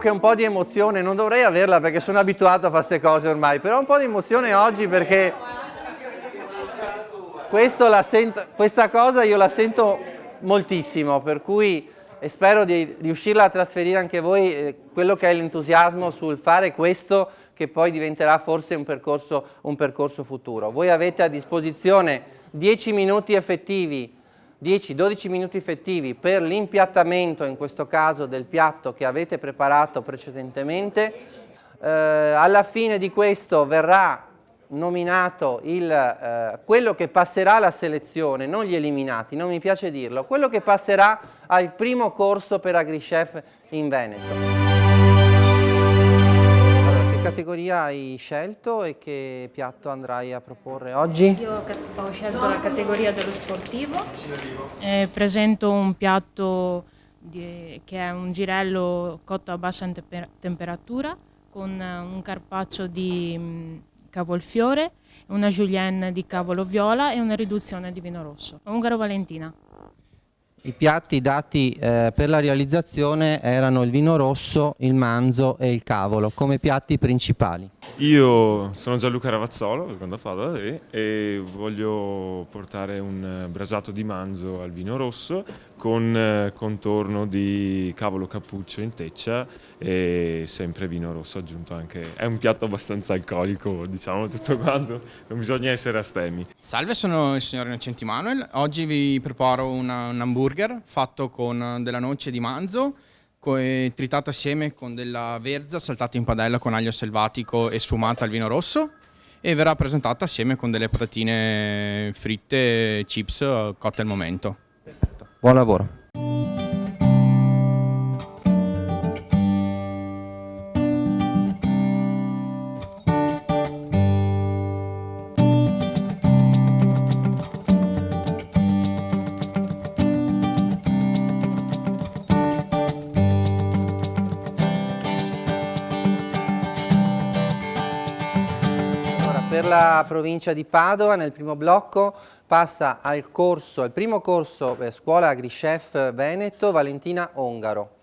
che un po' di emozione, non dovrei averla perché sono abituato a fare queste cose ormai, però un po' di emozione oggi perché questa cosa io la sento moltissimo, per cui spero di riuscirla a trasferire anche a voi, quello che è l'entusiasmo sul fare questo che poi diventerà forse un percorso futuro. Voi avete a disposizione 10 minuti effettivi, 10-12 minuti effettivi per l'impiattamento, in questo caso del piatto che avete preparato precedentemente. Alla fine di questo verrà nominato quello che passerà alla selezione, non gli eliminati, non mi piace dirlo, quello che passerà al primo corso per AgriChef in Veneto. Allora, che categoria hai scelto e che piatto andrai a proporre oggi? Io ho scelto la categoria dello sportivo, presento un piatto che è un girello cotto a bassa temperatura con un carpaccio di cavolfiore, una julienne di cavolo viola e una riduzione di vino rosso. Ungaro Valentina. I piatti dati per la realizzazione erano il vino rosso, il manzo e il cavolo come piatti principali. Io sono Gianluca Ravazzolo, vengo da Padova e voglio portare un brasato di manzo al vino rosso con contorno di cavolo cappuccio in teccia e sempre vino rosso aggiunto anche. È un piatto abbastanza alcolico, diciamo tutto quanto, non bisogna essere astemi. Salve, sono il signor Innocenti Manuel. Oggi vi preparo un hamburger fatto con della noce di manzo, tritato assieme con della verza saltata in padella con aglio selvatico e sfumata al vino rosso, e verrà presentata assieme con delle patatine fritte, chips cotte al momento. Buon lavoro. Per la provincia di Padova nel primo blocco passa al primo corso Scuola AgriChef Veneto Valentina Ongaro.